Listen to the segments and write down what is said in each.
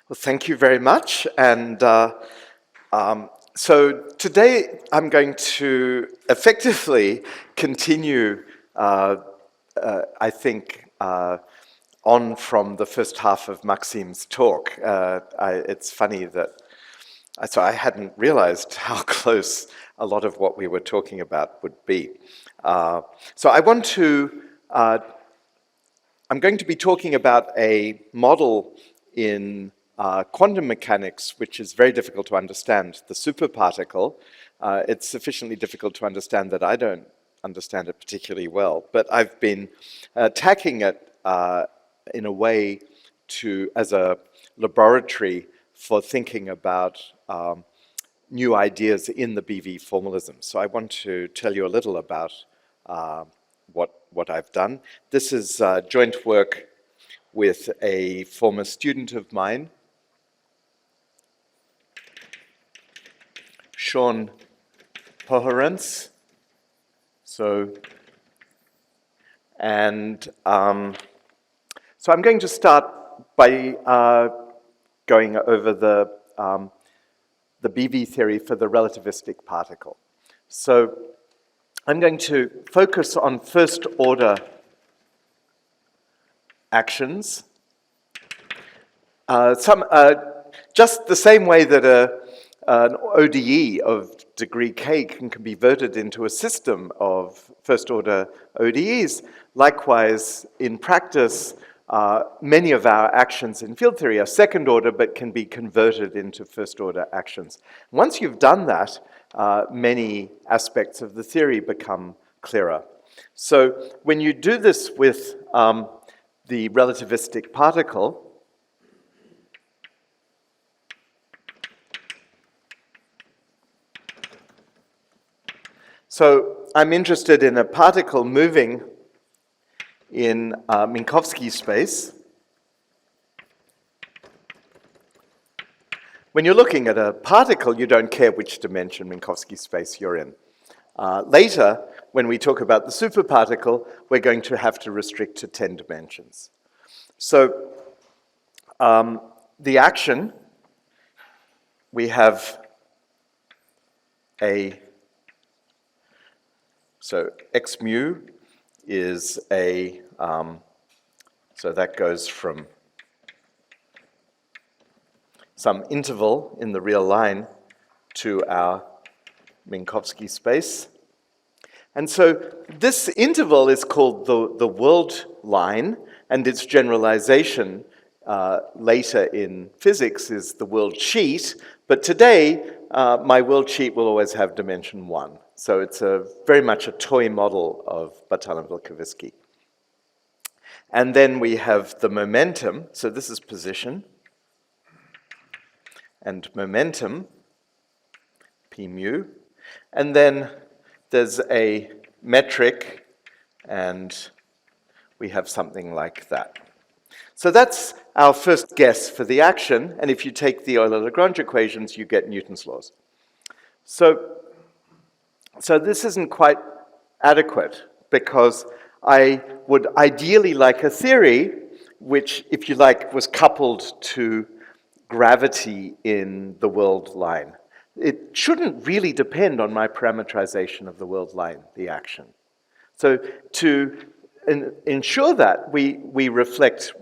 Well, thank you very much. And so today I'm going to effectively continue, I think, on from the first half of Maxim's talk. It's funny that so I hadn't realized how close a lot of what we were talking about would be. So I'm going to be talking about a model in quantum mechanics, which is very difficult to understand, the superparticle. It's sufficiently difficult to understand that I don't understand it particularly well, but I've been attacking it in a way as a laboratory for thinking about new ideas in the BV formalism. So I want to tell you a little about what I've done. This is joint work with a former student of mine, Sean Poherence. So I'm going to start by going over the BV theory for the relativistic particle. So I'm going to focus on first order actions. Just the same way that an ODE of degree k can be converted into a system of first order ODEs, likewise in practice, many of our actions in field theory are second order but can be converted into first order actions. Once you've done that, many aspects of the theory become clearer. So when you do this with the relativistic particle, so I'm interested in a particle moving in Minkowski space. When you're looking at a particle, you don't care which dimension Minkowski space you're in. Later, when we talk about the superparticle, we're going to have to restrict to 10 dimensions. So the action, we have so x mu is so that goes from some interval in the real line to our Minkowski space. And so this interval is called the world line, and its generalization later in physics is the world sheet. But today, my world sheet will always have dimension 1. So it's very much a toy model of Batalin-Vilkovisky. And then we have the momentum. So this is position. And momentum, p mu. And then there's a metric, and we have something like that. So that's our first guess for the action. And if you take the Euler-Lagrange equations, you get Newton's laws. So this isn't quite adequate, because I would ideally like a theory which, if you like, was coupled to gravity in the world line. It shouldn't really depend on my parameterization of the world line, the action. So to ensure that, we reflect,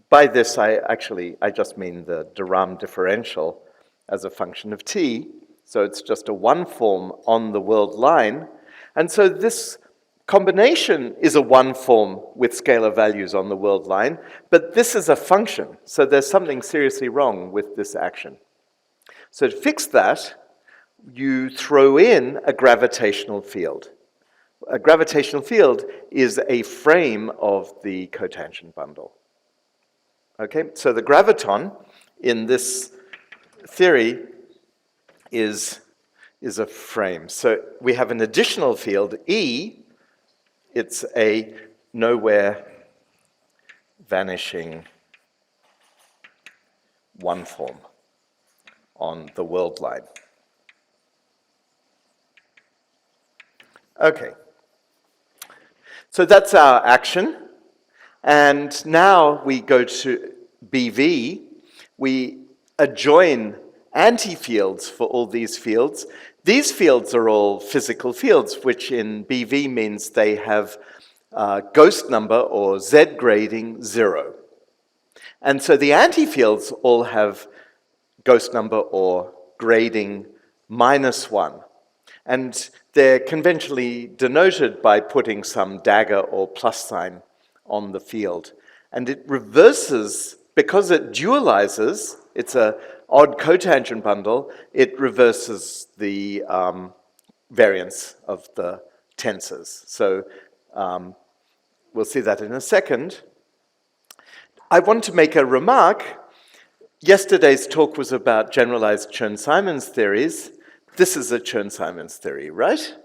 by this I just mean the de Rham differential as a function of t. So it's just a one form on the world line. And so this combination is a one form with scalar values on the world line, but this is a function. So there's something seriously wrong with this action. So to fix that, you throw in a gravitational field. A gravitational field is a frame of the cotangent bundle. Okay, so the graviton in this theory is a frame. So we have an additional field, E. It's a nowhere vanishing one form on the world line. Okay. So that's our action. And now we go to BV, we adjoin anti-fields for all these fields. These fields are all physical fields, which in BV means they have ghost number or Z grading 0. And so the anti-fields all have ghost number or grading -1. And they're conventionally denoted by putting some dagger or plus sign on the field. And it reverses, because it dualizes, it's an odd cotangent bundle, it reverses the variance of the tensors. So we'll see that in a second. I want to make a remark. Yesterday's talk was about generalized Chern-Simons theories. This is a Chern-Simons theory, right?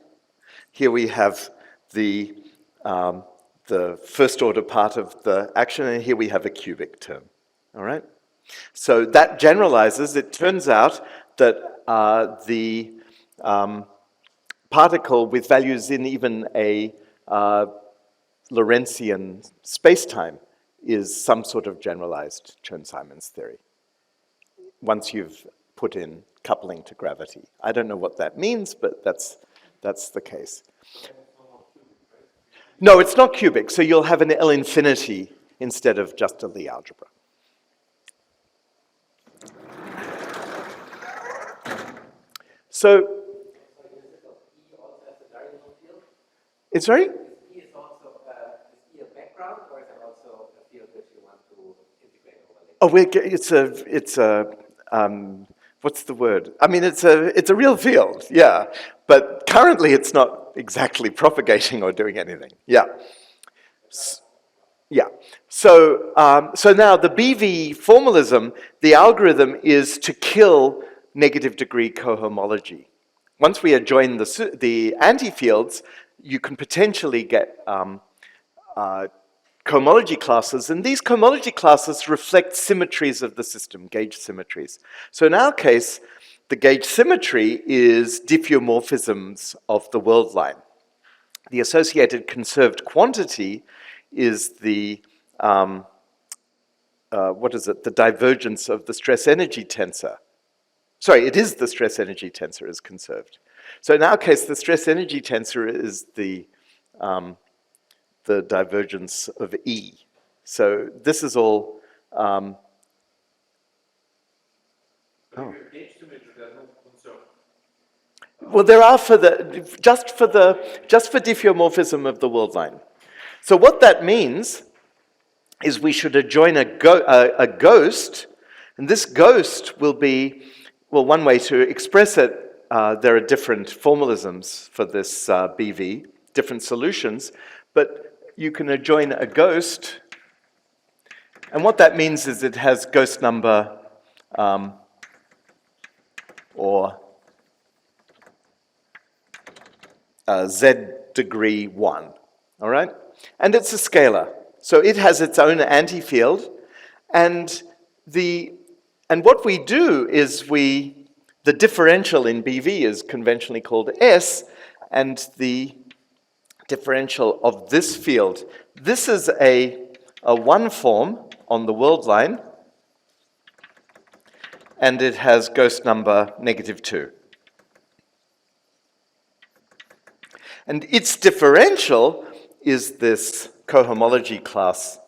Here we have the first order part of the action, and here we have a cubic term, all right? So that generalizes. It turns out that the particle with values in even a Lorentzian spacetime is some sort of generalized Chern-Simons theory, once you've put in coupling to gravity. I don't know what that means, but that's the case. No, it's not cubic, so you'll have an L infinity instead of just a Lie algebra. So, it's sorry? Is E a background, or is it also a field that you want to integrate over later? It's a what's the word? I mean, it's a real field, yeah. But currently, it's not exactly propagating or doing anything. Yeah. Yeah. So now the BV formalism, the algorithm is to kill negative degree cohomology. Once we adjoin the anti-fields, you can potentially get cohomology classes, and these cohomology classes reflect symmetries of the system, gauge symmetries. So in our case, the gauge symmetry is diffeomorphisms of the world line. The associated conserved quantity is the, the divergence of the stress energy tensor. Sorry, it is the stress energy tensor is conserved. So in our case, the stress energy tensor is the divergence of E. So this is all. Oh. Well, there are just for diffeomorphism of the world line. So what that means is we should adjoin a ghost, and this ghost will be, well, one way to express it. There are different formalisms for this BV, different solutions, but you can adjoin a ghost, and what that means is it has ghost number or Z degree 1, all right? And it's a scalar, so it has its own anti-field, and what we do is the differential in BV is conventionally called S, and the differential of this field. This is a one form on the world line, and it has ghost number -2. And its differential is this cohomology class,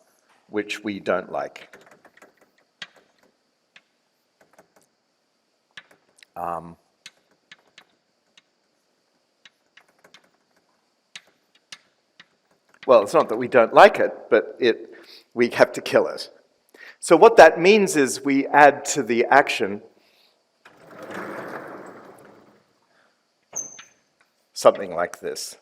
which we don't like. Well, it's not that we don't like it, but we have to kill it. So what that means is we add to the action something like this.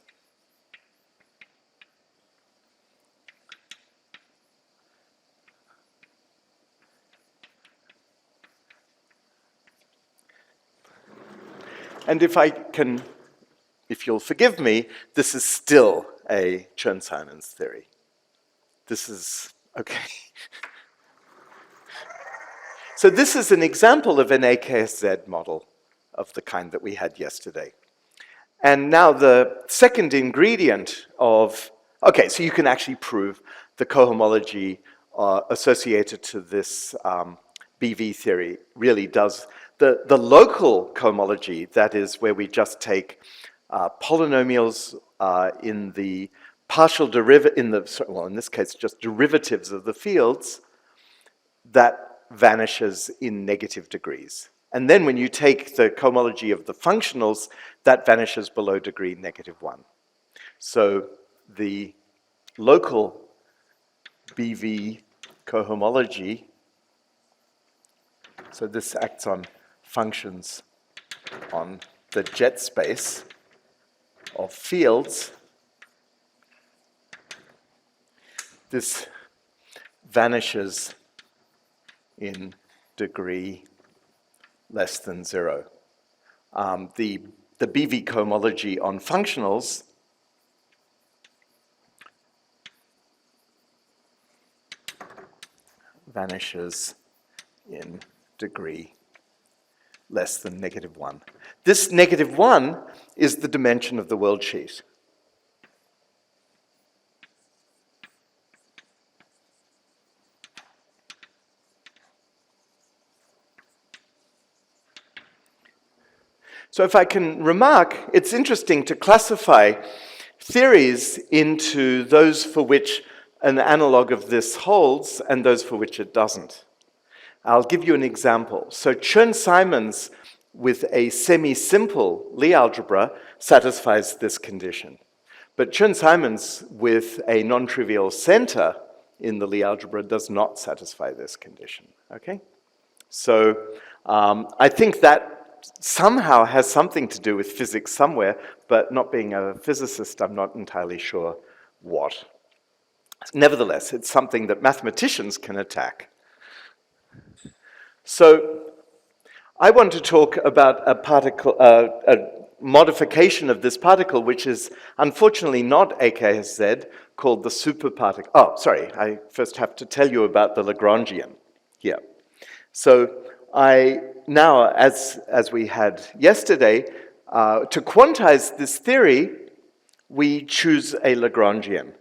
And if you'll forgive me, this is still a Chern-Simons theory. This is, okay. So this is an example of an AKSZ model of the kind that we had yesterday. And now the second ingredient of, okay, so you can actually prove the cohomology associated to this BV theory really does. The local cohomology, that is where we just take polynomials in the partial derivative, in this case, just derivatives of the fields, that vanishes in negative degrees. And then when you take the cohomology of the functionals, that vanishes below degree -1. So the local BV cohomology, so this acts on functions on the jet space of fields. This vanishes in degree less than 0. The BV cohomology on functionals vanishes in degree less than -1. This -1 is the dimension of the world sheet. So if I can remark, it's interesting to classify theories into those for which an analog of this holds and those for which it doesn't. I'll give you an example. So Chern-Simons with a semi-simple Lie algebra satisfies this condition. But Chern-Simons with a non-trivial center in the Lie algebra does not satisfy this condition, okay? So I think that somehow has something to do with physics somewhere, but not being a physicist, I'm not entirely sure what. Nevertheless, it's something that mathematicians can attack. So I want to talk about a particle, a modification of this particle, which is unfortunately not AKSZ, called the superparticle. Oh, sorry, I first have to tell you about the Lagrangian here. So now, as we had yesterday, to quantize this theory, we choose a Lagrangian.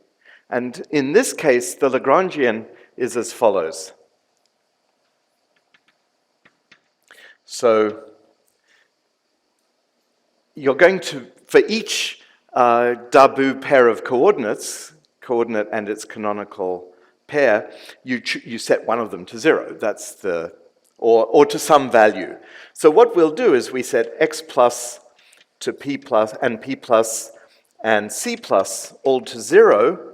And in this case, the Lagrangian is as follows. So you're going to, for each Darboux pair of coordinates, coordinate and its canonical pair, you set one of them to 0. That's the, or to some value. So what we'll do is we set x plus to p plus and c plus all to 0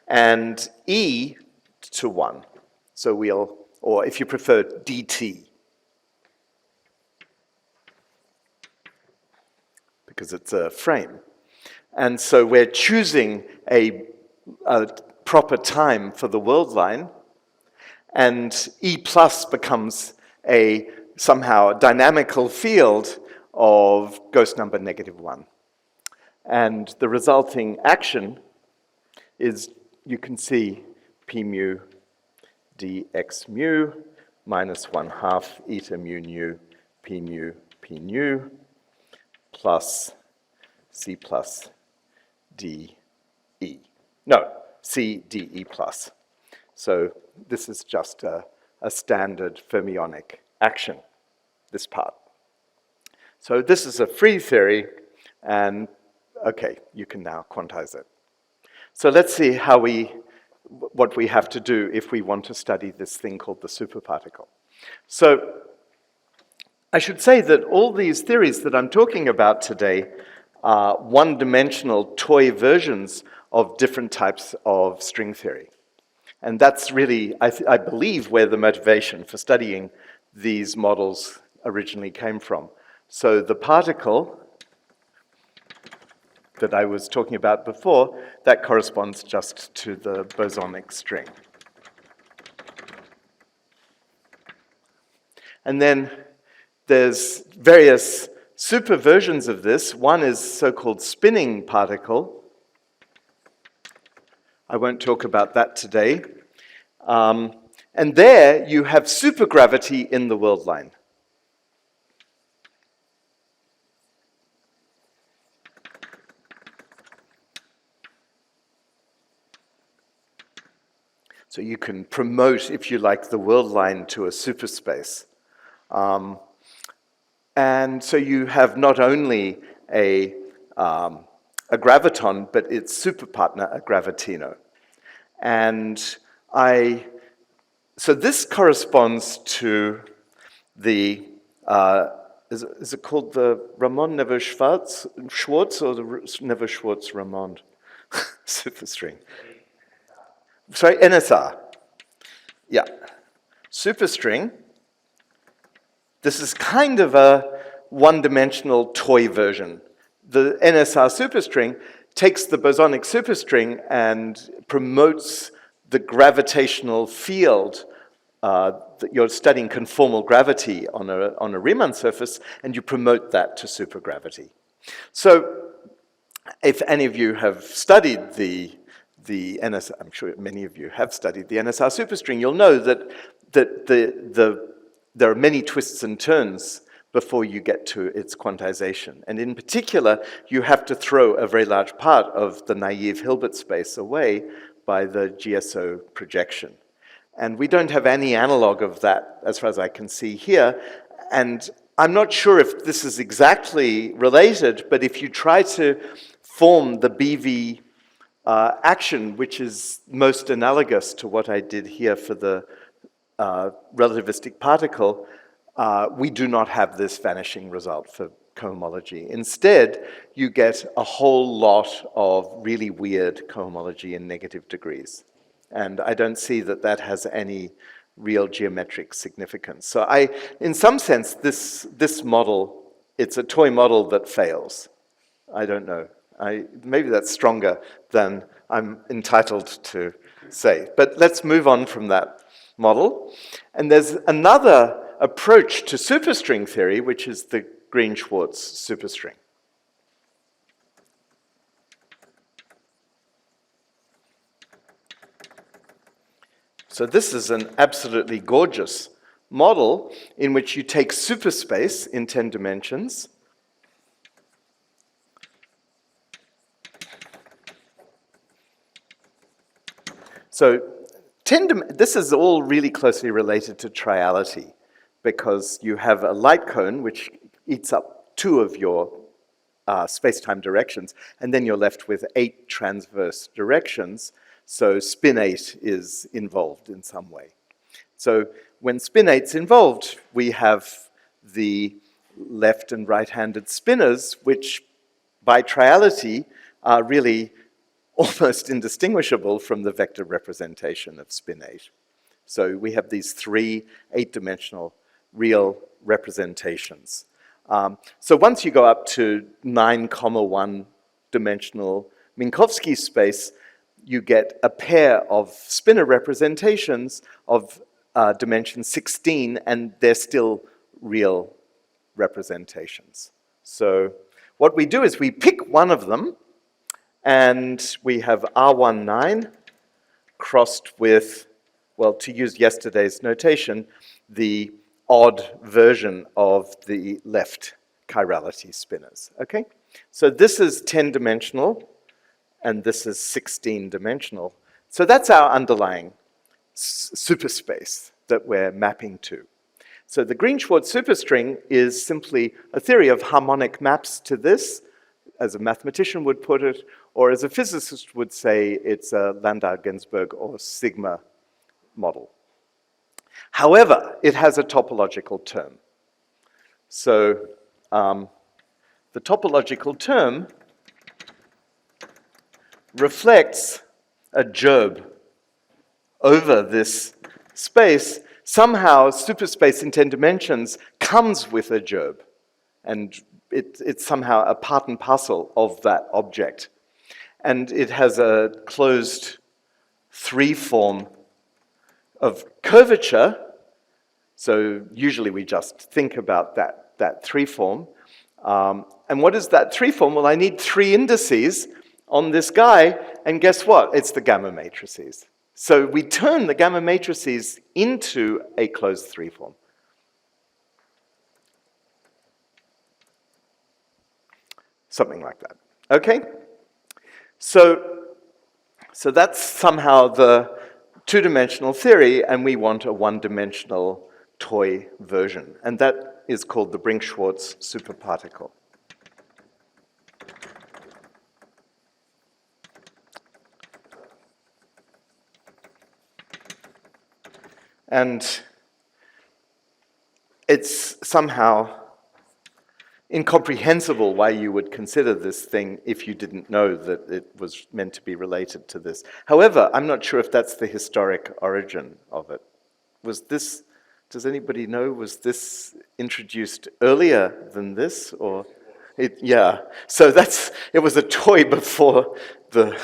and e to 1. So we'll, or if you prefer, dt. Because it's a frame. And so we're choosing a proper time for the world line, and E plus becomes a somehow dynamical field of ghost number -1. And the resulting action is, you can see, p mu dx mu minus 1/2 eta mu nu p nu plus c plus de. No, c de plus. So this is just a standard fermionic action, this part. So this is a free theory, and okay, you can now quantize it. So let's see what we have to do if we want to study this thing called the superparticle. So I should say that all these theories that I'm talking about today are one-dimensional toy versions of different types of string theory. And that's really, I believe, where the motivation for studying these models originally came from. So the particle that I was talking about before, that corresponds just to the bosonic string. And then there's various super versions of this. One is so-called spinning particle. I won't talk about that today. And there you have supergravity in the world line. So you can promote, if you like, the world line to a superspace. And so you have not only a graviton, but its superpartner, a gravitino. And so this corresponds to the, is it called the Ramond-Neveu-Schwarz or the Neveu-Schwarz-Ramond superstring? Sorry, NSR. Yeah. Superstring. This is kind of a one-dimensional toy version. The NSR superstring takes the bosonic superstring and promotes the gravitational field that you're studying conformal gravity on a Riemann surface, and you promote that to supergravity. So if any of you have studied the NSR, I'm sure many of you have studied the NSR superstring, you'll know that there are many twists and turns before you get to its quantization. And in particular, you have to throw a very large part of the naive Hilbert space away by the GSO projection. And we don't have any analog of that as far as I can see here. And I'm not sure if this is exactly related, but if you try to form the BV action, which is most analogous to what I did here for the relativistic particle, we do not have this vanishing result for cohomology. Instead, you get a whole lot of really weird cohomology in negative degrees. And I don't see that that has any real geometric significance. So in some sense, this model, it's a toy model that fails. I don't know. Maybe that's stronger than I'm entitled to say. But let's move on from that model. And there's another approach to superstring theory, which is the Green-Schwarz superstring. So this is an absolutely gorgeous model in which you take superspace in 10 dimensions. So this is all really closely related to triality, because you have a light cone which eats up 2 of your space-time directions, and then you're left with 8 transverse directions, so spin 8 is involved in some way. So when spin 8's involved, we have the left and right-handed spinners, which by triality are really almost indistinguishable from the vector representation of spin 8. So we have these 3 8-dimensional real representations. So once you go up to 9,1 dimensional Minkowski space, you get a pair of spinor representations of dimension 16, and they're still real representations. So what we do is we pick one of them, and we have R19 crossed with, well, to use yesterday's notation, the odd version of the left chirality spinners, okay? So this is 10-dimensional, and this is 16-dimensional. So that's our underlying superspace that we're mapping to. So the Green-Schwarz superstring is simply a theory of harmonic maps to this, as a mathematician would put it, or as a physicist would say, it's a Landau-Ginzburg or sigma model. However, it has a topological term. So the topological term reflects a gerbe over this space. Somehow, superspace in 10 dimensions comes with a gerbe, and it's somehow a part and parcel of that object. And it has a closed 3 form of curvature. So usually we just think about that 3 form. And what is that 3 form? Well, I need 3 indices on this guy, and guess what? It's the gamma matrices. So we turn the gamma matrices into a closed 3 form. Something like that, okay? So that's somehow the two-dimensional theory, and we want a one-dimensional toy version. And that is called the Brink-Schwarz superparticle. And it's somehow incomprehensible why you would consider this thing if you didn't know that it was meant to be related to this. However, I'm not sure if that's the historic origin of it. Was this, does anybody know, was this introduced earlier than this, or? Yeah, so it was a toy before the,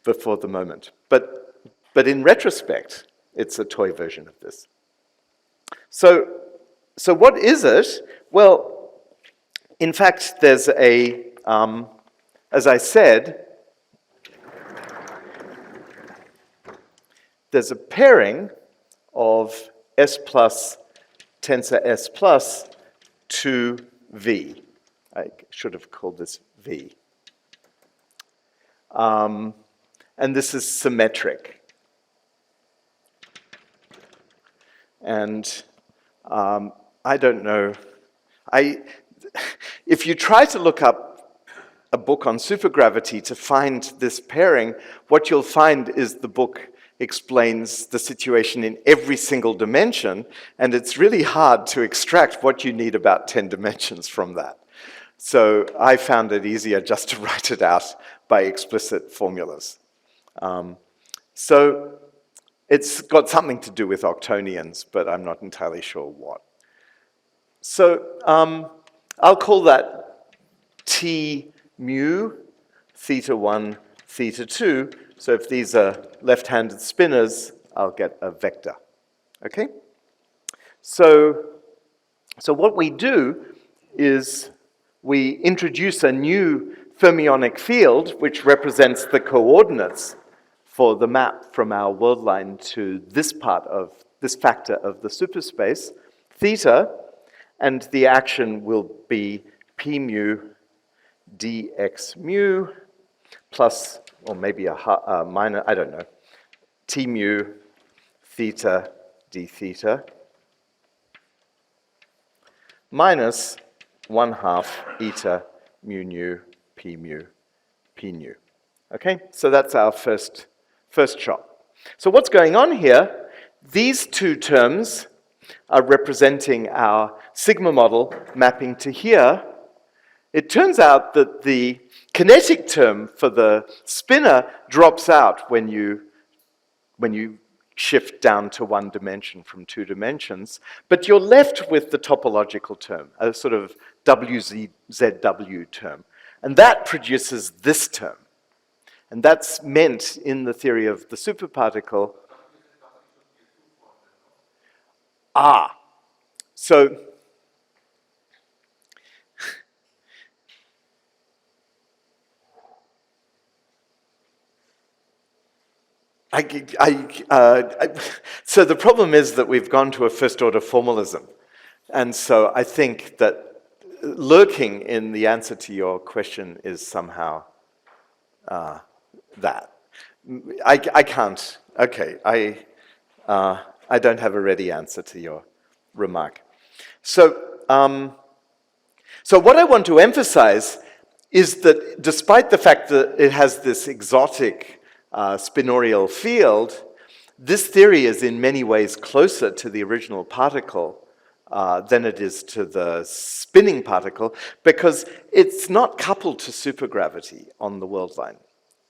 before the moment. But in retrospect, it's a toy version of this. So what is it? Well, in fact, there's as I said, there's a pairing of S plus, tensor S plus to V. I should have called this V. And this is symmetric. And I don't know. If you try to look up a book on supergravity to find this pairing, what you'll find is the book explains the situation in every single dimension, and it's really hard to extract what you need about 10 dimensions from that. So I found it easier just to write it out by explicit formulas. So it's got something to do with octonions, but I'm not entirely sure what. So I'll call that T mu, theta 1, theta 2. So if these are left-handed spinners, I'll get a vector. Okay? So what we do is we introduce a new fermionic field which represents the coordinates for the map from our world line to this part of this factor of the superspace, theta, and the action will be p mu dx mu plus, or maybe a minor, I don't know, t mu theta d theta minus 1/2 eta mu nu p mu p nu. Okay, so that's our first shot. So what's going on here? These two terms are representing our sigma model mapping to here. It turns out that the kinetic term for the spinner drops out when you shift down to one dimension from two dimensions, but you're left with the topological term, a sort of WZW term, and that produces this term. And that's meant in the theory of the superparticle. So so the problem is that we've gone to a first-order formalism. And so I think that lurking in the answer to your question is somehow that. I can't. Okay, I don't have a ready answer to your remark. So what I want to emphasize is that despite the fact that it has this exotic spinorial field, this theory is in many ways closer to the original particle than it is to the spinning particle, because it's not coupled to supergravity on the world line,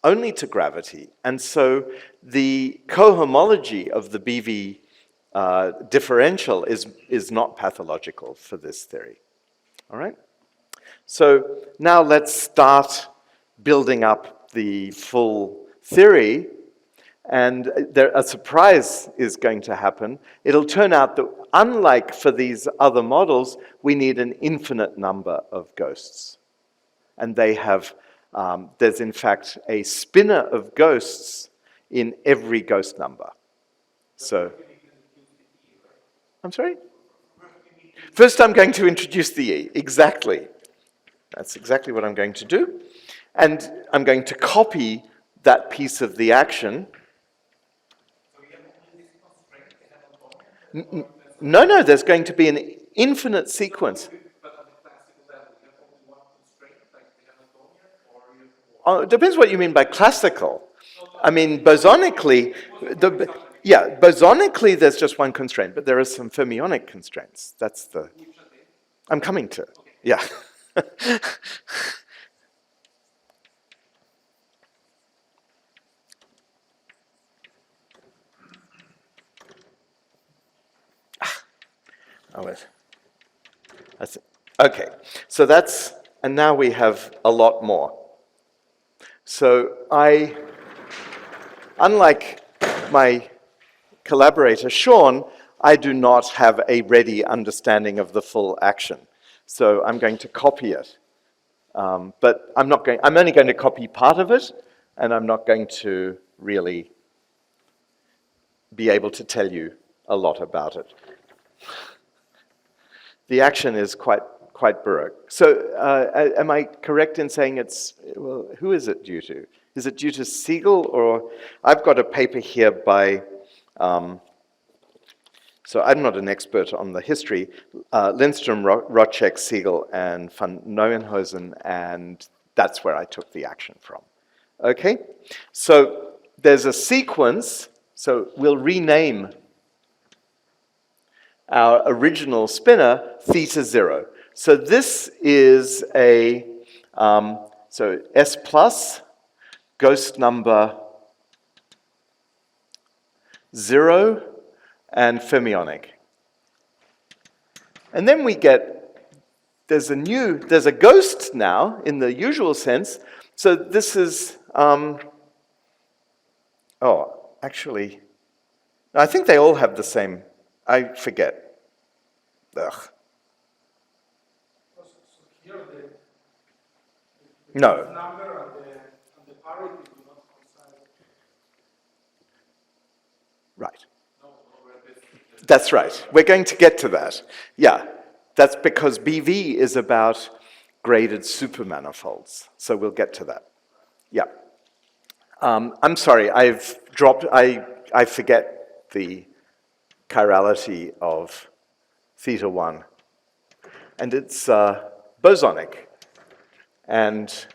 only to gravity. And so the cohomology of the BV differential is not pathological for this theory. All right? So now let's start building up the full theory, and a surprise is going to happen. It'll turn out that unlike for these other models, we need an infinite number of ghosts. And they have, there's in fact a spinner of ghosts in every ghost number. So, I'm sorry? First I'm going to introduce the E, exactly. That's exactly what I'm going to do. And I'm going to copy that piece of the action No, there's going to be an infinite sequence. But on the classical level, you have only one constraint, like the Hamiltonian, or you have more? It depends what you mean by classical. I mean, bosonically, bosonically there's just one constraint, but there are some fermionic constraints. That's the... I'm coming to. Yeah. Oh, wait. Okay, so that's, and now we have a lot more. So unlike my collaborator Sean, I do not have a ready understanding of the full action. So I'm going to copy it. But I'm only going to copy part of it, and I'm not going to really be able to tell you a lot about it. The action is quite baroque. So am I correct in saying it's, well, who is it due to? Is it due to Siegel, or I've got a paper here by, so I'm not an expert on the history, Lindström, Rocek, Siegel, and van Neuenhuizen, and that's where I took the action from. Okay, so there's a sequence, so we'll rename our original spinner theta 0. So this is a, so S plus, ghost number 0, and fermionic. And then we get, there's a ghost now in the usual sense. So this is, actually, I think they all have the same, I forget. Ugh. So here the No. number and the parity do not coincide. Right. That's right. We're going to get to that. Yeah, that's because BV is about graded supermanifolds. So we'll get to that. Yeah. I'm sorry, I've dropped, I forget the chirality of theta 1. And it's bosonic. And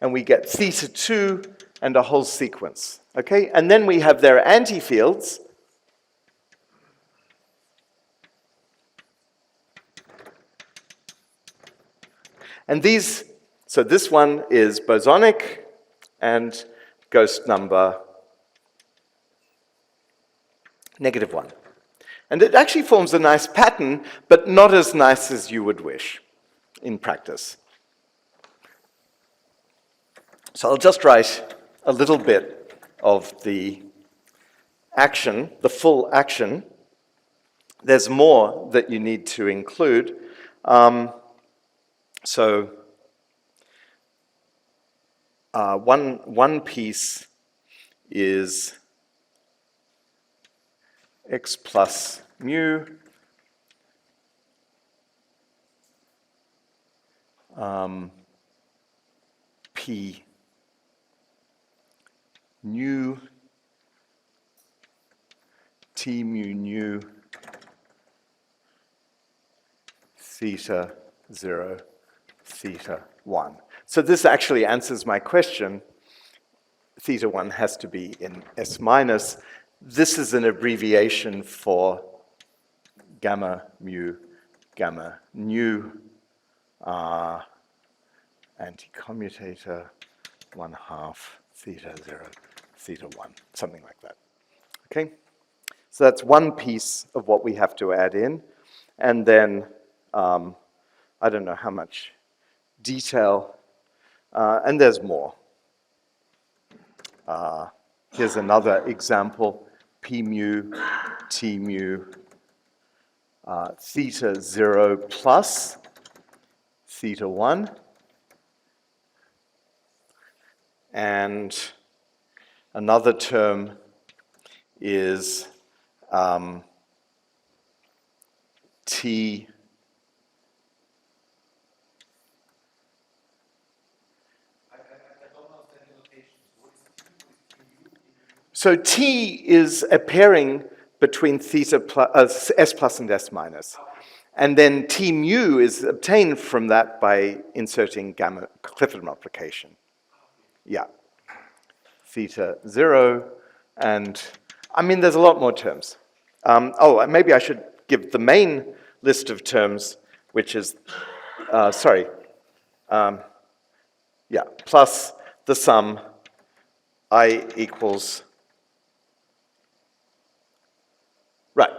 we get theta 2 and a whole sequence. Okay? And then we have their antifields. And these, so this one is bosonic and ghost number -1. And it actually forms a nice pattern, but not as nice as you would wish in practice. So I'll just write a little bit of the action, the full action. There's more that you need to include. So one piece is x plus mu p nu t mu nu theta 0 theta 1. So this actually answers my question. Theta 1 has to be in S minus. This is an abbreviation for gamma mu, gamma nu, anticommutator 1/2 theta 0 theta 1, something like that. Okay? So that's one piece of what we have to add in. And then, I don't know how much detail, and there's more. Here's another example, p mu, t mu, theta 0 plus theta 1, and another term is t So T is a pairing between theta plus, S plus and S minus. And then T mu is obtained from that by inserting gamma Clifford multiplication. Yeah. Theta 0, and I mean, there's a lot more terms. Maybe I should give the main list of terms, which is, plus the sum I equals, right,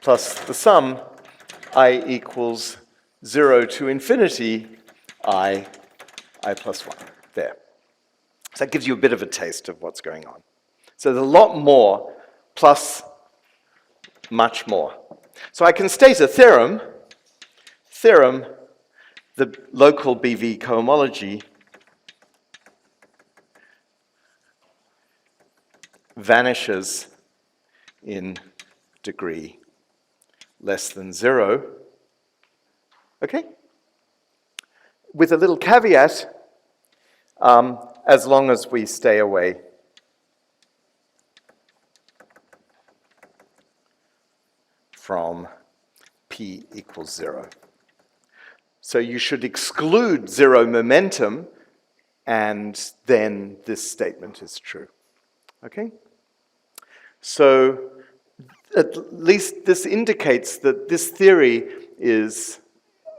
plus the sum I equals 0 to infinity I plus 1, there. So that gives you a bit of a taste of what's going on. So there's a lot more plus much more. So I can state a theorem, the local BV cohomology vanishes in degree less than 0. Okay? With a little caveat, as long as we stay away from p equals 0. So you should exclude 0 momentum, and then this statement is true. Okay? So at least this indicates that this theory is,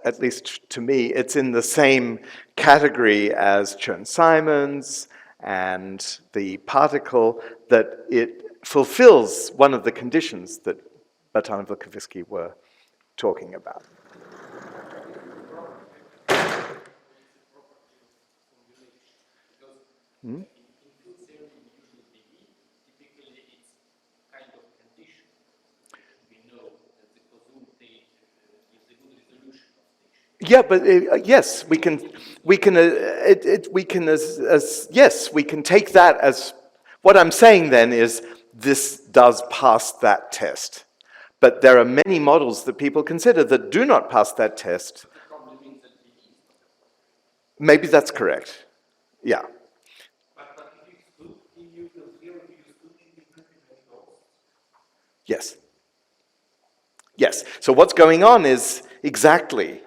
at least to me, it's in the same category as Chern-Simons and the particle, that it fulfills one of the conditions that Batan and Vlkovsky were talking about. Hmm? Yeah, but yes, we can take that as, what I'm saying then is this does pass that test. But there are many models that people consider that do not pass that test. Maybe that's correct. Yeah. But if you exclude EU from 0, you exclude infinity. Yes. Yes. So what's going on is exactly,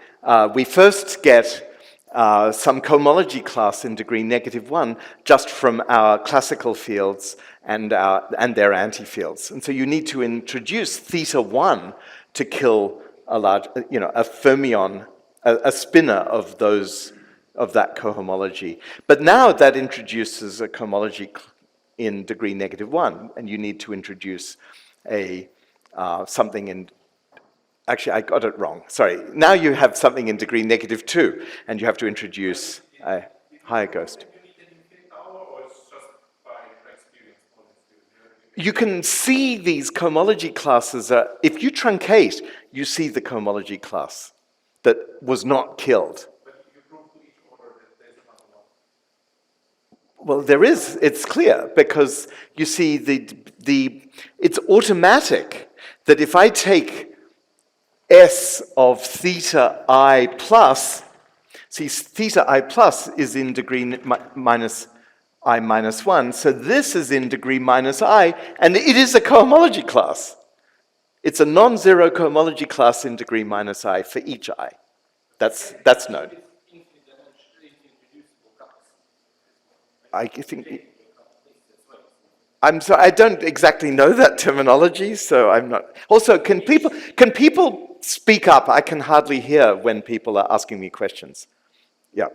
we first get some cohomology class in degree -1 just from our classical fields and their antifields. And so you need to introduce theta 1 to kill a fermion, a spinner of that cohomology. But now that introduces a cohomology in degree -1, and you need to introduce something in. Actually, I got it wrong. Sorry. Now you have something in degree -2, and you have to introduce a higher ghost. You can see these cohomology classes. If you truncate, you see the cohomology class that was not killed. Well, there is. It's clear, because you see it's automatic that if I take S of theta I plus, see, theta I plus is in degree I minus 1, so this is in degree -I, and it is a cohomology class. It's a non-zero cohomology class in degree -I for each I. That's known. I think. I'm sorry, I don't exactly know that terminology, so I'm not. Also, can people speak up? I can hardly hear when people are asking me questions. Yeah.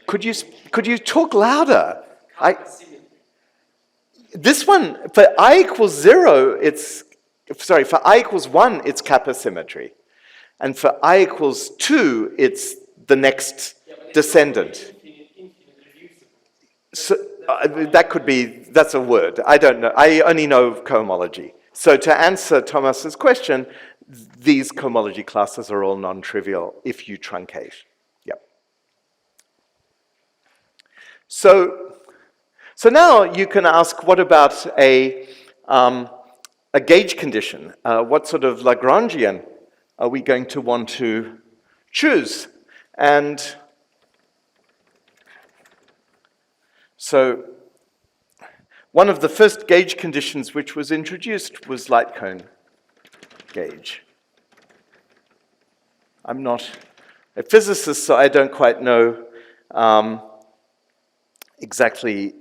Could you talk louder? This one, for I equals 0, for I equals 1, it's kappa symmetry. And for I equals 2, it's the next descendant. So, that's a word. I don't know. I only know cohomology. So to answer Thomas's question, these cohomology classes are all non-trivial if you truncate. Yep. So now you can ask, what about a gauge condition? What sort of Lagrangian are we going to want to choose? And so one of the first gauge conditions which was introduced was light cone gauge. I'm not a physicist, so I don't quite know exactly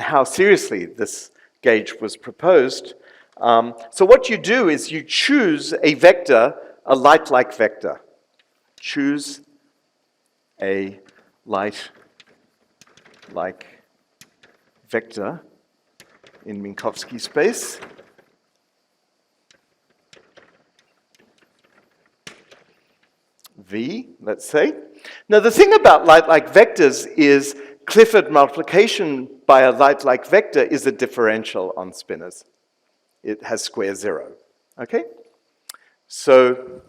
how seriously this gauge was proposed. So what you do is you choose a vector, a light-like vector. Choose a light-like vector in Minkowski space. V, let's say. Now the thing about light-like vectors is Clifford multiplication by a light-like vector is a differential on spinors. It has square zero, okay? So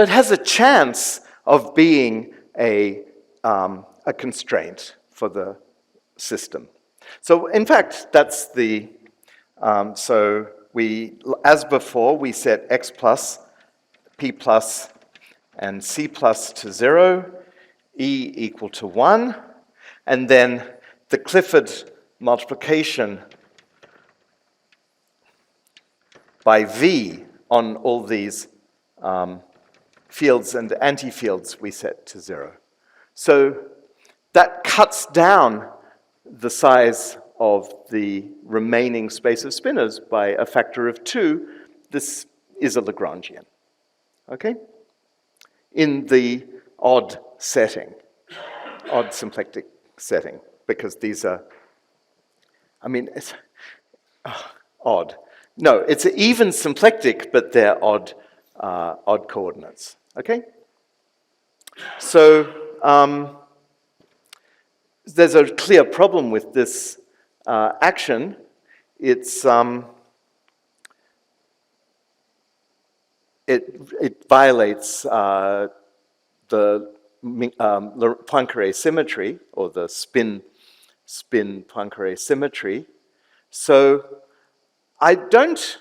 it has a chance of being a constraint for the system. So in fact, that's the, as before, we set x plus, p plus, and c plus to 0, e equal to 1, and then the Clifford multiplication by v on all these fields and anti-fields we set to 0. So that cuts down the size of the remaining space of spinors by a factor of 2. This is a Lagrangian, okay? In the odd setting, odd symplectic setting, because these are, it's odd. No, it's an even symplectic, but they're odd coordinates, okay? So there's a clear problem with this action. It's it violates the Poincare symmetry, or the spin Poincare symmetry. So I don't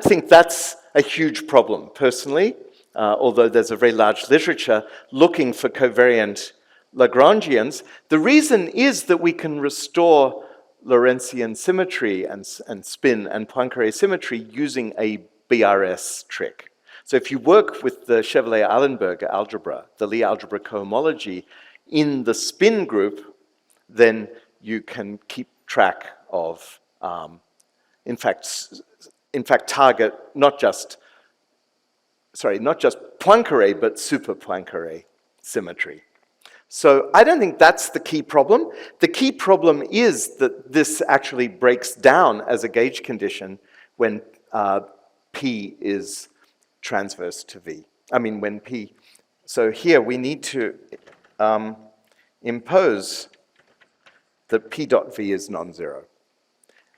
think that's a huge problem, personally, although there's a very large literature looking for covariant Lagrangians. The reason is that we can restore Lorentzian symmetry and spin and Poincare symmetry using a BRS trick. So if you work with the Chevalier-Eilenberg algebra, the Lie algebra cohomology, in the spin group, then you can keep track of, in fact, target not just Poincare, but super Poincare symmetry. So I don't think that's the key problem. The key problem is that this actually breaks down as a gauge condition when P is transverse to V. When P. So here we need to impose that P dot V is non-zero.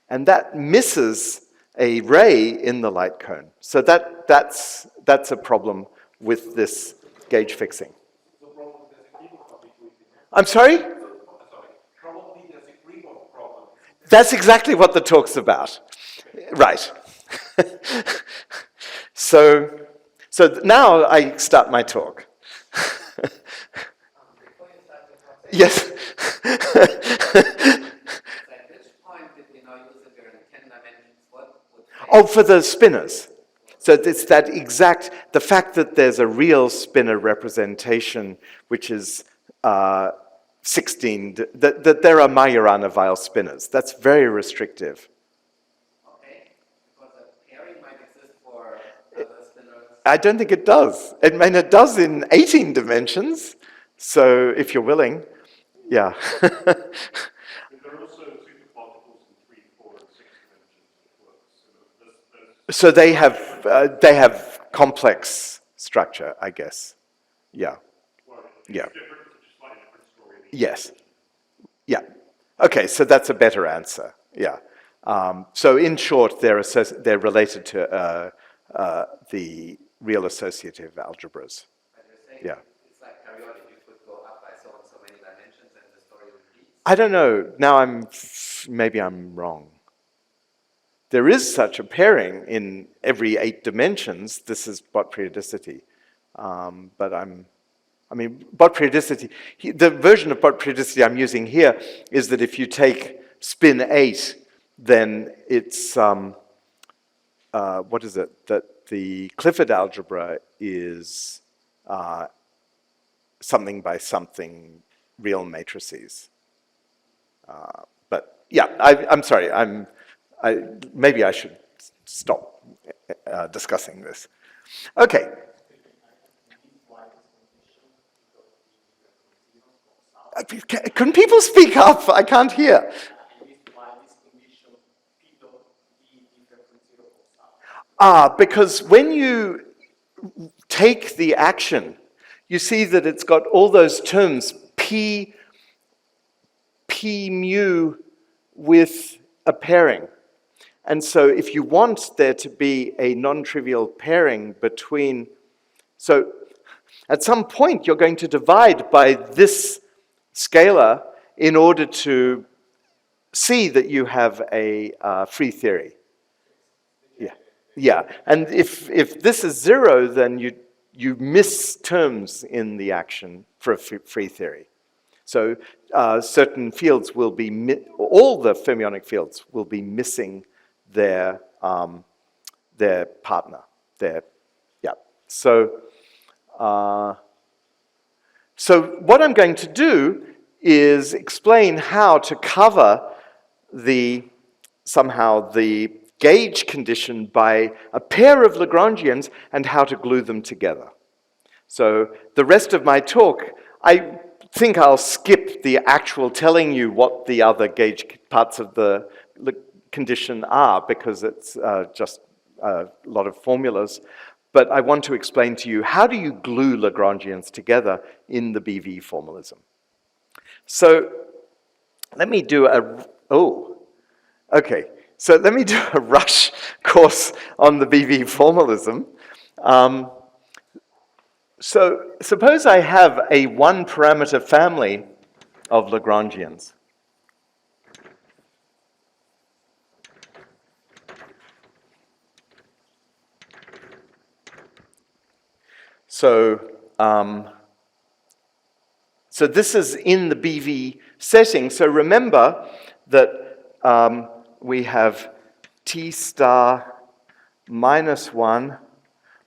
And that misses a ray in the light cone. So that's a problem with this gauge fixing. I'm sorry? Probably there's a group of problems. That's exactly what the talk's about. Right. So now I start my talk. Before you start the talk, Yes. at which point did we now use it here in 10 dimensions? What would Oh, for the spinners. So it's that exact, the fact that there's a real spinner representation, which is 16, that there are Majorana-Weil spinners. That's very restrictive. okay, because a pairing might exist for other spinners. I don't think it does. It does in 18 dimensions. So if you're willing, yeah. There are also superparticles in 3, 4, and 6 dimensions that work. So they have complex structure, I guess. Yeah. Well, it's Yeah. different, it's just like a different story. Yes. Yeah. Okay, so that's a better answer. Yeah. So in short, they're related to the real associative algebras. But you're saying Yeah. it's like periodic, you could go up by so and so many dimensions and the story repeats. I don't know. Now maybe I'm wrong. There is such a pairing in every 8 dimensions. This is Bott periodicity. But Bott periodicity, the version of Bott periodicity I'm using here is that if you take spin 8, then it's, what is it? That the Clifford algebra is something by something real matrices. But yeah, I'm sorry, maybe I should stop discussing this. Okay. Can people speak up? I can't hear. Because when you take the action, you see that it's got all those terms, P mu with a pairing. And so if you want there to be a non-trivial pairing between, so at some point you're going to divide by this scalar in order to see that you have a free theory. Yeah, and if this is 0, then you miss terms in the action for a free theory. So certain fields will be, all the fermionic fields will be missing their partner, yeah. So what I'm going to do is explain how to cover somehow the gauge condition by a pair of Lagrangians and how to glue them together. So the rest of my talk, I think I'll skip the actual telling you what the other gauge parts of the condition are, because it's just a lot of formulas. But I want to explain to you, how do you glue Lagrangians together in the BV formalism? So let me do So let me do a rush course on the BV formalism. So suppose I have a one-parameter family of Lagrangians. So this is in the BV setting. So remember that we have T star minus 1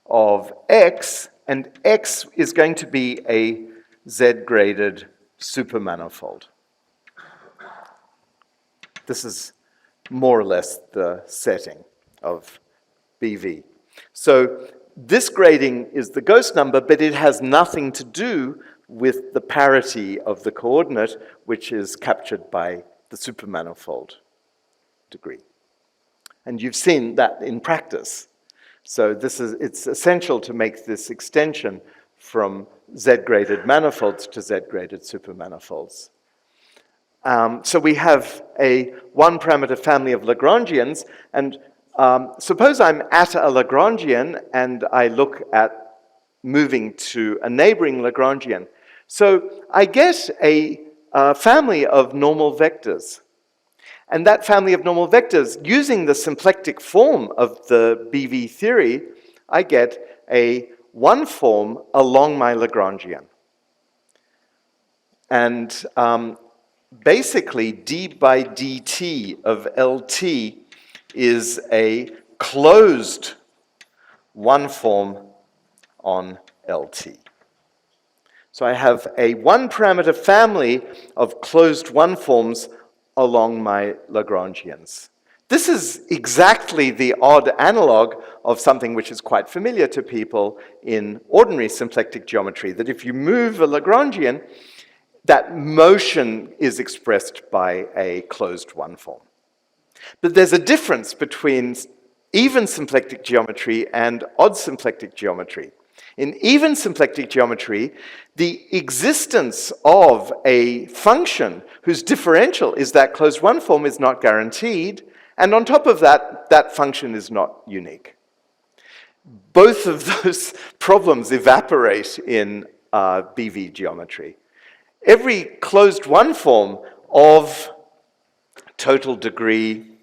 of X, and X is going to be a Z-graded supermanifold. This is more or less the setting of BV. So this grading is the ghost number, but it has nothing to do with the parity of the coordinate, which is captured by the supermanifold degree. And you've seen that in practice. So it's essential to make this extension from Z-graded manifolds to Z-graded supermanifolds. So we have a one-parameter family of Lagrangians, and suppose I'm at a Lagrangian and I look at moving to a neighboring Lagrangian. So I get a family of normal vectors. And that family of normal vectors, using the symplectic form of the BV theory, I get a one form along my Lagrangian. And basically, d by dt of LT is a closed one form on LT. So I have a one-parameter family of closed one forms along my Lagrangians. This is exactly the odd analog of something which is quite familiar to people in ordinary symplectic geometry, that if you move a Lagrangian, that motion is expressed by a closed one form. But there's a difference between even symplectic geometry and odd symplectic geometry. In even symplectic geometry, the existence of a function whose differential is that closed one form is not guaranteed, and on top of that, that function is not unique. Both of those problems evaporate in BV geometry. Every closed one form of total degree,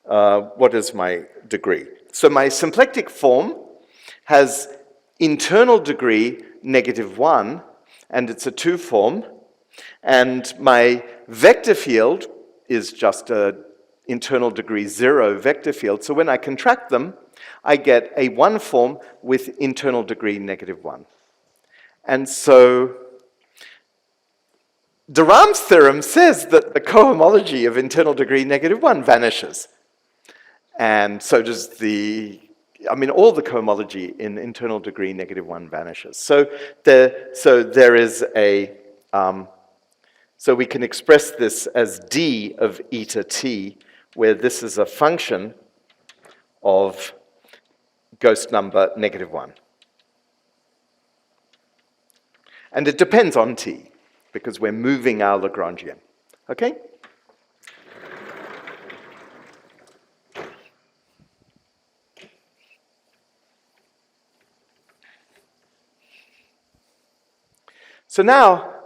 what is my degree? So my symplectic form has internal degree -1, and it's a 2 form, and my vector field is just a internal degree 0 vector field. So when I contract them, I get a 1 form with internal degree -1. And so de Rhams' theorem says that the cohomology of internal degree -1 vanishes. And so does all the cohomology in internal degree -1 vanishes. So there is so we can express this as d of eta t, where this is a function of ghost number -1. And it depends on t, because we're moving our Lagrangian. Okay? So now,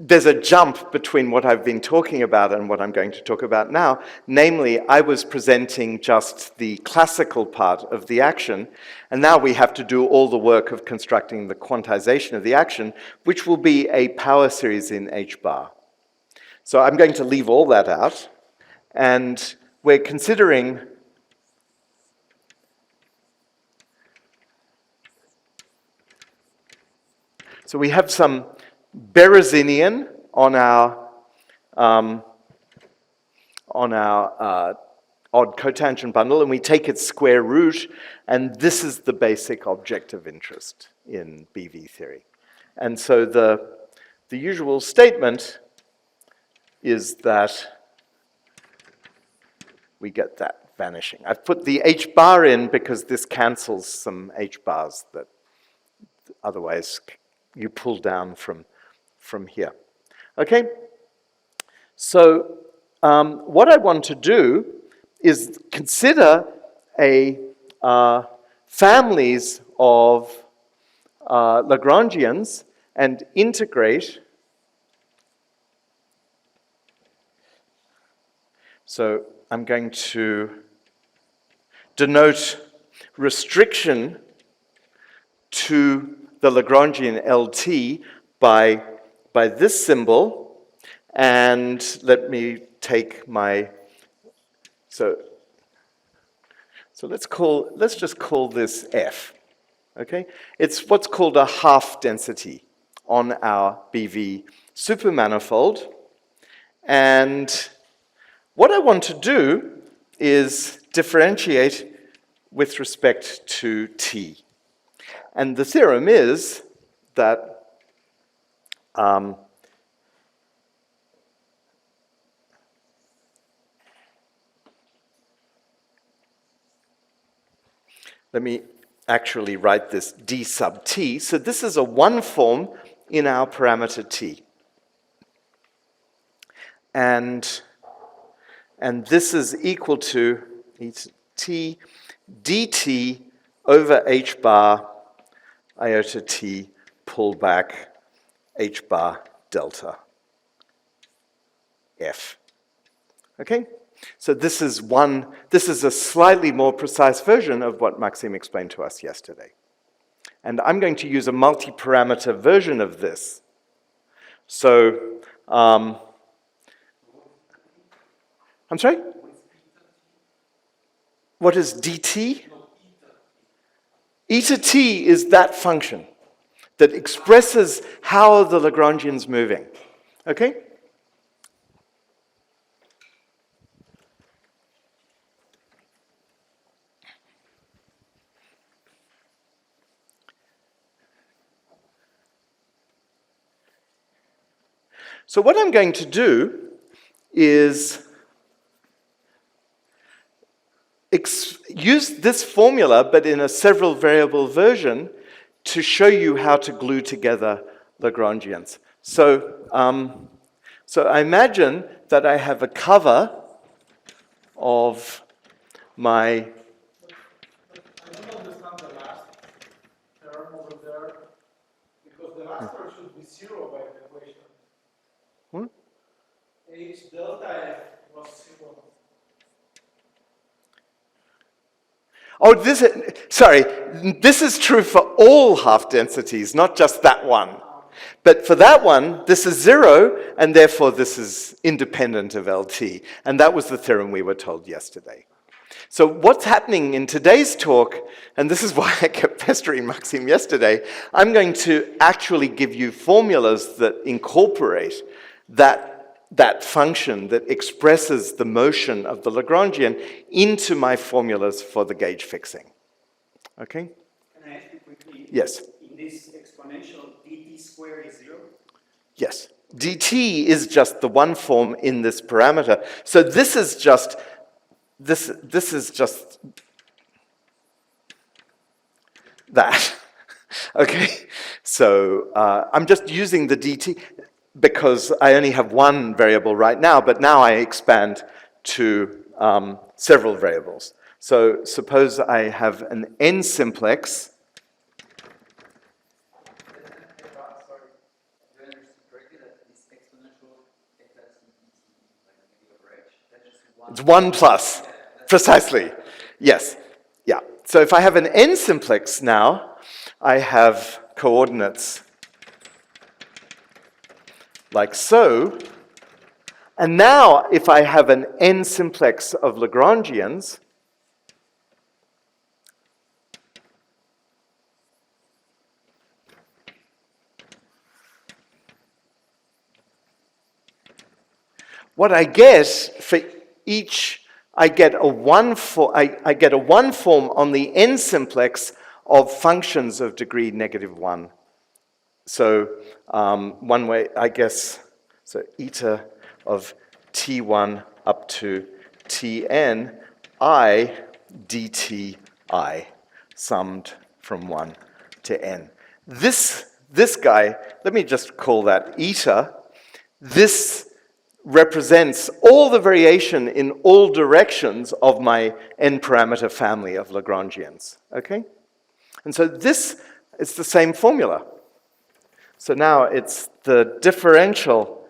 there's a jump between what I've been talking about and what I'm going to talk about now. Namely, I was presenting just the classical part of the action, and now we have to do all the work of constructing the quantization of the action, which will be a power series in h bar. So I'm going to leave all that out, and we're considering so we have some Berezinian on our odd cotangent bundle, and we take its square root, and this is the basic object of interest in BV theory. And so the usual statement is that we get that vanishing. I've put the h bar in because this cancels some h bars that otherwise you pull down from here. Okay? So what I want to do is consider families of Lagrangians and integrate. So I'm going to denote restriction to the Lagrangian LT by this symbol, and let me take my, so let's just call this F, okay? It's what's called a half density on our BV supermanifold, and what I want to do is differentiate with respect to T. And the theorem is that let me actually write this d sub t. So this is a 1 form in our parameter t. And this is equal to t dt over h bar iota t pull back h bar delta f. Okay? So this is a slightly more precise version of what Maxime explained to us yesterday. And I'm going to use a multi-parameter version of this. So, I'm sorry? What is dt? Eta t is that function that expresses how the Lagrangian's moving. Okay? So what I'm going to do is use this formula, but in a several variable version, to show you how to glue together Lagrangians. So, so I imagine that I have a cover of my... I don't understand the last term over there, because the last term should be 0 by the equation. Hmm? H delta F was zero. Oh, this is true for all half densities, not just that one. But for that one, this is 0, and therefore this is independent of LT. And that was the theorem we were told yesterday. So what's happening in today's talk, and this is why I kept pestering Maxime yesterday, I'm going to actually give you formulas that incorporate that function that expresses the motion of the Lagrangian into my formulas for the gauge fixing. Okay? Can I ask you quickly? Yes. In this exponential, dt squared is 0? Yes. dt is just the one form in this parameter. So this is just that. Okay? So I'm just using the dt because I only have one variable right now, but now I expand to several variables. So suppose I have an n simplex. It's 1 plus, precisely. Yes, yeah. So if I have an n simplex now, I have coordinates like so. And now if I have an n simplex of Lagrangians, what I get for each, I get a one form on the n simplex of functions of degree -1. So one way, I guess, so eta of t1 up to tn I dt I, summed from 1 to n. This guy, let me just call that eta. This represents all the variation in all directions of my n-parameter family of Lagrangians, okay? And so this is the same formula. So now it's the differential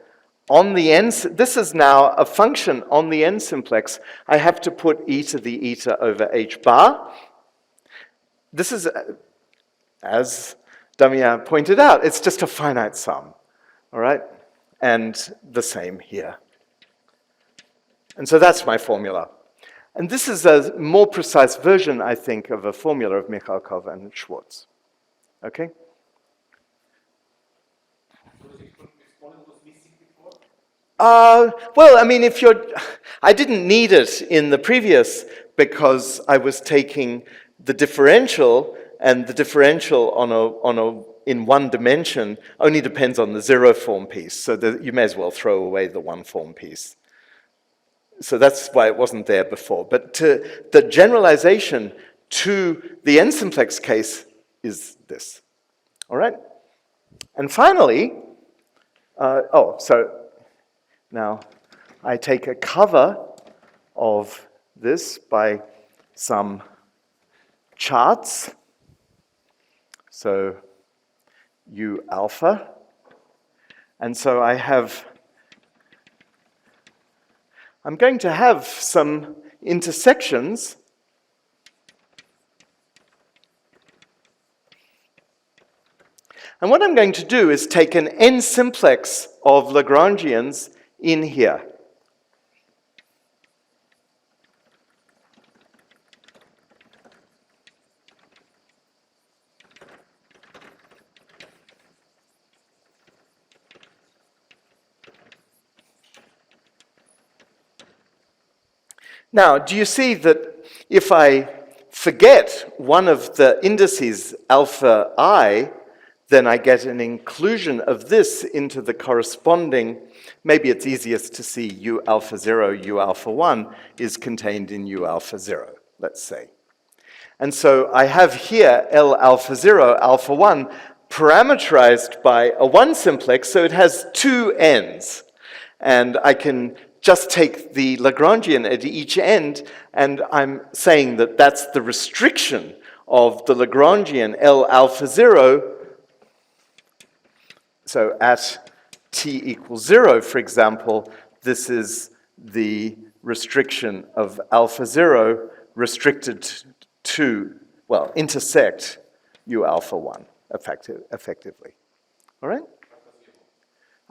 on the n, this is now a function on the n simplex. I have to put e to the eta over h bar. This is, as Damien pointed out, it's just a finite sum, all right? And the same here. And so that's my formula. And this is a more precise version, I think, of a formula of Mikhalkov and Schwartz. Okay? Well, I mean, I didn't need it in the previous because I was taking the differential, and the differential in one dimension only depends on the zero form piece, so you may as well throw away the one form piece. So that's why it wasn't there before. But the generalization to the n simplex case is this. All right? And finally, so now I take a cover of this by some charts. So U alpha. And so I'm going to have some intersections. And what I'm going to do is take an n simplex of Lagrangians in here. Now, do you see that if I forget one of the indices, alpha I, then I get an inclusion of this into the corresponding, maybe it's easiest to see U alpha 0, U alpha 1 is contained in U alpha 0, let's say. And so I have here L alpha 0, alpha 1, parameterized by a 1 simplex, so it has two ends. And I can just take the Lagrangian at each end, and I'm saying that that's the restriction of the Lagrangian L alpha 0. So at t equals 0, for example, this is the restriction of alpha 0 restricted to, well, intersect u alpha 1 effectively. All right?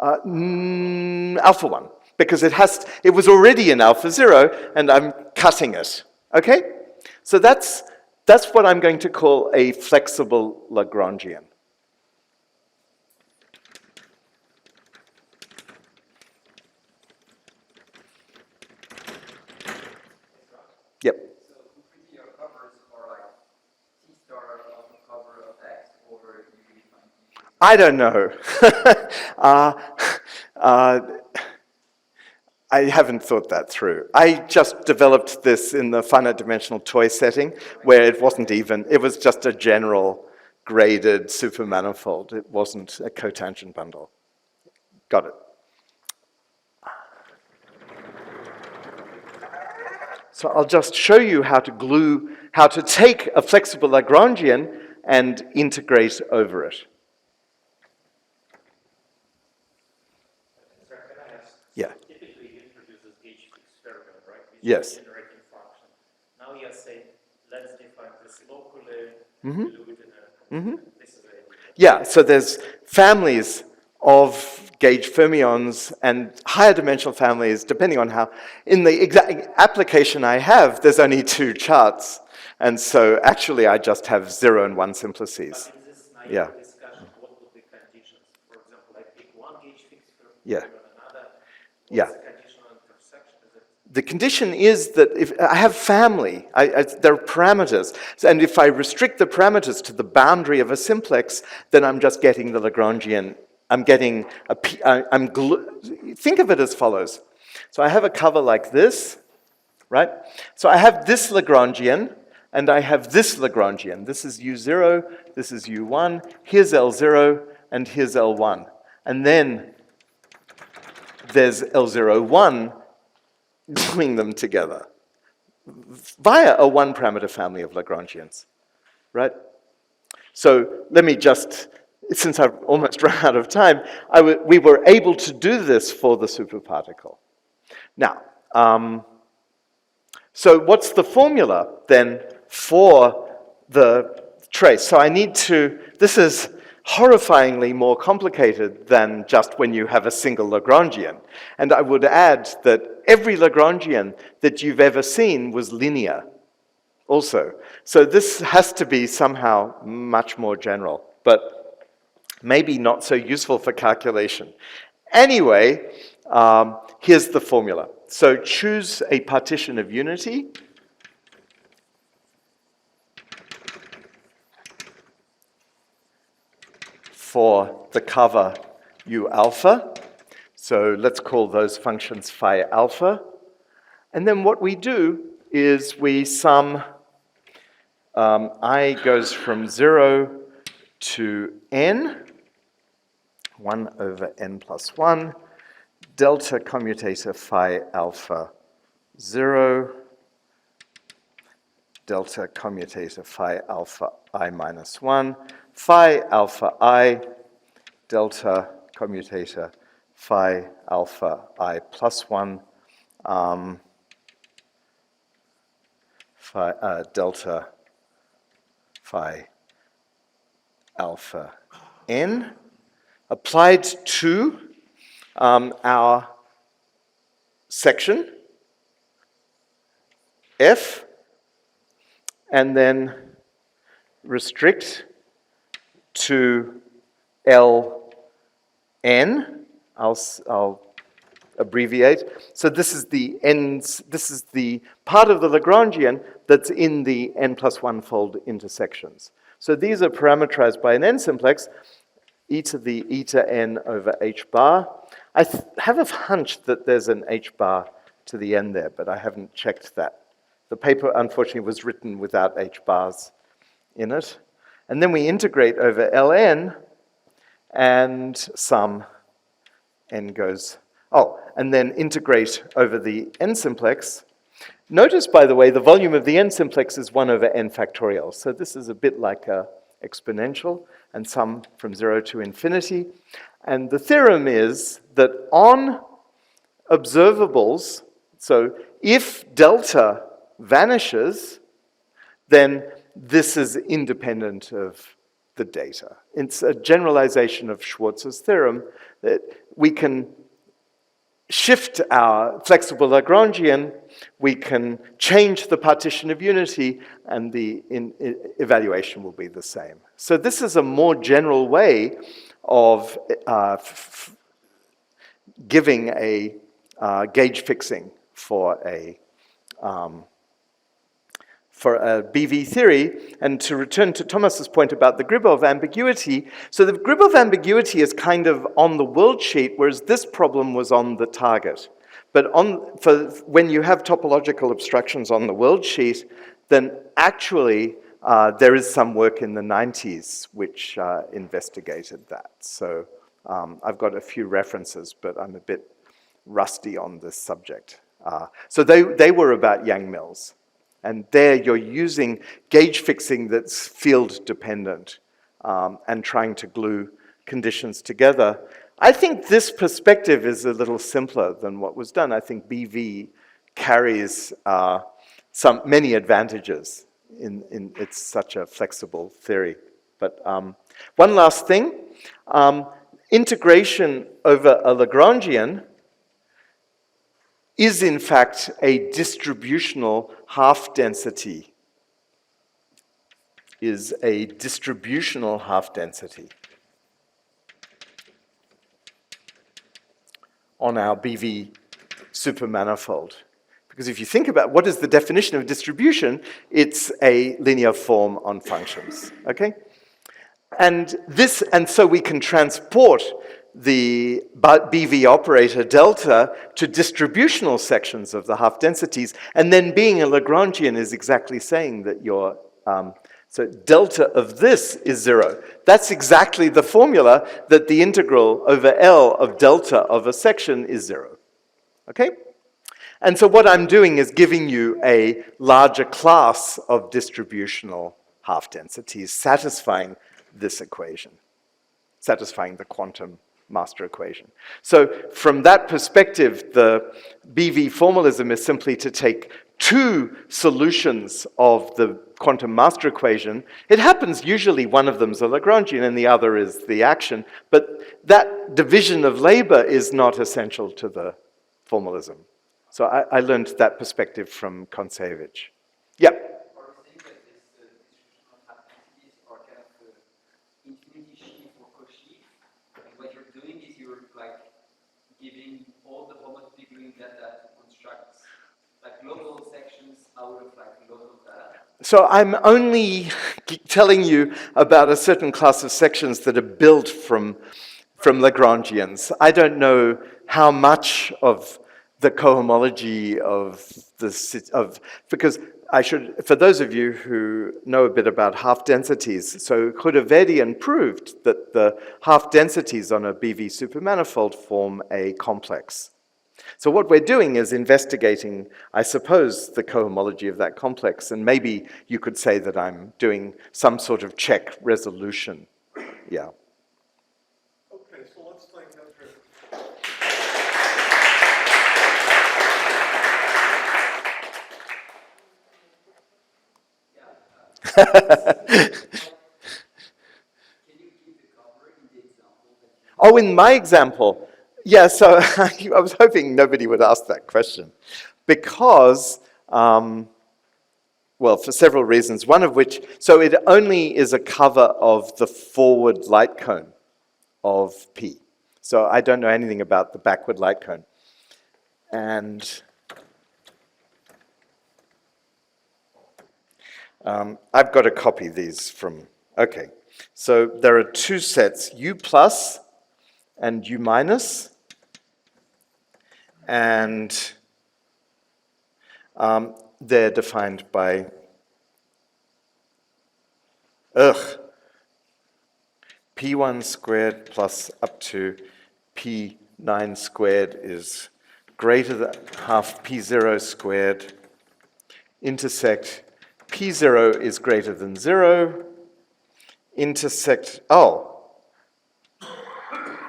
Alpha 1, because it was already in alpha 0, and I'm cutting it. Okay? So that's what I'm going to call a flexible Lagrangian. Yep. So completely your covers are like T star of the cover of X, or you define T? I don't know. I haven't thought that through. I just developed this in the finite dimensional toy setting where it was just a general graded supermanifold. It wasn't a cotangent bundle. Got it. So I'll just show you how to take a flexible Lagrangian and integrate over it. Can I ask? Yeah. Typically, he introduces gauge-fixed fermion, right? Which Yes. is a generating function. Now you are saying, let's define this locally, Mm-hmm. do it in a. This is a. Yeah, so there's families of gauge fermions and higher dimensional families, depending on how. In the exact application I have, there's only 2 charts. And so actually I just have 0 and 1 simplices. But in this naive Yeah. discussion, what would be conditions? For example, I pick one gauge-fixed fermion Yeah. and another. Yeah. What's the conditional intersection? Is it The condition is that if I have family, there are parameters, and if I restrict the parameters to the boundary of a simplex, then I'm just getting the Lagrangian. I'm getting think of it as follows. So I have a cover like this, right? So I have this Lagrangian, and I have this Lagrangian. This is U0, this is U1, here's L0, and here's L1. And then there's L01 gluing them together via a 1-parameter family of Lagrangians, right? So let me just, since I've almost run out of time, we were able to do this for the superparticle. Now, so what's the formula then for the trace? So I need to, this is horrifyingly more complicated than just when you have a single Lagrangian. And I would add that every Lagrangian that you've ever seen was linear also. So this has to be somehow much more general, but maybe not so useful for calculation. Anyway, here's the formula. So choose a partition of unity. For the cover U alpha. So let's call those functions phi alpha. And then what we do is we sum I goes from 0 to n, 1 over n plus 1, delta commutator phi alpha 0, delta commutator phi alpha I minus 1, phi alpha I, delta commutator phi alpha I plus 1, delta phi alpha n, applied to our section F, and then restrict to Ln. I'll abbreviate. So this is the part of the Lagrangian that's in the n plus 1 fold intersections. So these are parameterized by an n simplex, e to the eta n over h bar. I have a hunch that there's an h bar to the n there, but I haven't checked that. The paper, unfortunately, was written without h bars in it. And then we integrate over Ln, and sum n goes, and then integrate over the n simplex. Notice, by the way, the volume of the n simplex is 1 over n factorial. So this is a bit like a exponential, and sum from 0 to infinity. And the theorem is that on observables, so if delta vanishes, then this is independent of the data. It's a generalization of Schwarz's theorem that we can shift our flexible Lagrangian, we can change the partition of unity, and the evaluation will be the same. So this is a more general way of giving a gauge fixing for a BV theory. And to return to Thomas's point about the Gribov ambiguity, so the Gribov ambiguity is kind of on the world sheet, whereas this problem was on the target. But when you have topological obstructions on the world sheet, then actually there is some work in the 90s which investigated that. So I've got a few references, but I'm a bit rusty on this subject. So they were about Yang-Mills. And there you're using gauge fixing that's field dependent and trying to glue conditions together. I think this perspective is a little simpler than what was done. I think BV carries many advantages in it's such a flexible theory. But one last thing, integration over a Lagrangian is in fact a distributional half density, on our BV supermanifold. Because if you think about what is the definition of distribution, it's a linear form on functions, okay? And so we can transport the BV operator delta to distributional sections of the half densities, and then being a Lagrangian is exactly saying that so delta of this is 0. That's exactly the formula that the integral over L of delta of a section is 0, okay? And so what I'm doing is giving you a larger class of distributional half densities satisfying this equation, satisfying the quantum master equation. So from that perspective, the BV formalism is simply to take two solutions of the quantum master equation. It happens usually one of them is a Lagrangian and the other is the action, but that division of labor is not essential to the formalism. So I learned that perspective from Kontsevich. Yeah. Are you saying that this distribution of half densities are kind of infinity sheaf or Cauchy? And what you're doing is you're like giving all the homotopy gluing data to construct like global sections out of like local data. So I'm only telling you about a certain class of sections that are built from Lagrangians. I don't know how much of the cohomology because I should, for those of you who know a bit about half densities, so Krudervedian proved that the half densities on a BV supermanifold form a complex. So what we're doing is investigating, I suppose, the cohomology of that complex, and maybe you could say that I'm doing some sort of check resolution. Yeah. Okay, so let's thank Ezra. Can you give the cover in the example that you Oh, in my example, yeah, so I was hoping nobody would ask that question because, well, for several reasons, one of which, so it only is a cover of the forward light cone of P. So I don't know anything about the backward light cone. And I've got to copy these from, okay. So there are two sets, U plus and U minus, and they're defined by P1 squared plus up to P9 squared is greater than half P0 squared, intersect P0 is greater than 0, intersect,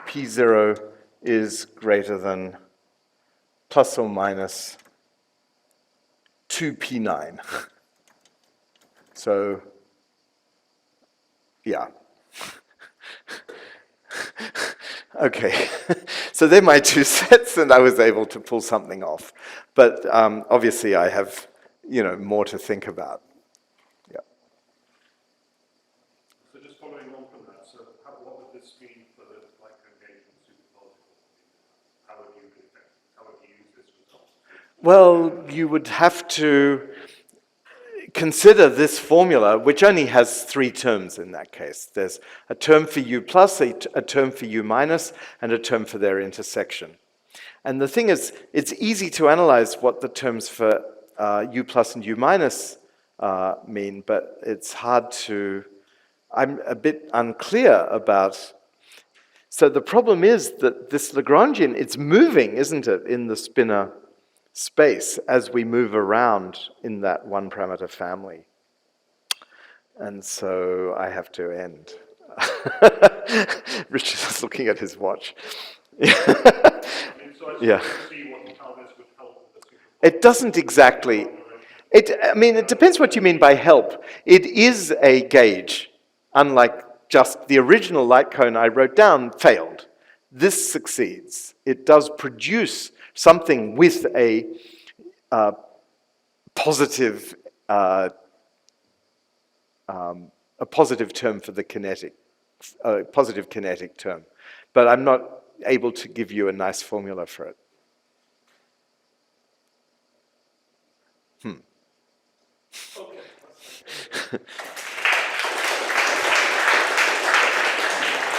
P0 is greater than plus or minus 2p9. So, yeah. Okay, so they're my two sets, and I was able to pull something off. But obviously I have, more to think about. Yeah. So just following on from that, so what would this mean for the gauge and superparticle? How would you use this result? Well, you would have to consider this formula, which only has 3 terms in that case. There's a term for u plus, a term for u minus, and a term for their intersection. And the thing is, it's easy to analyze what the terms for u plus and u minus mean, but it's hard to, I'm a bit unclear about. So the problem is that this Lagrangian, it's moving, isn't it, in the spinor space as we move around in that one parameter family. And so I have to end. Richard is looking at his watch. Yeah. So I see how this would help with the superparticle. It doesn't exactly. It depends what you mean by help. It is a gauge, unlike just the original light cone I wrote down failed. This succeeds. It does produce something with a positive term for the kinetic, positive kinetic term. But I'm not able to give you a nice formula for it. Okay.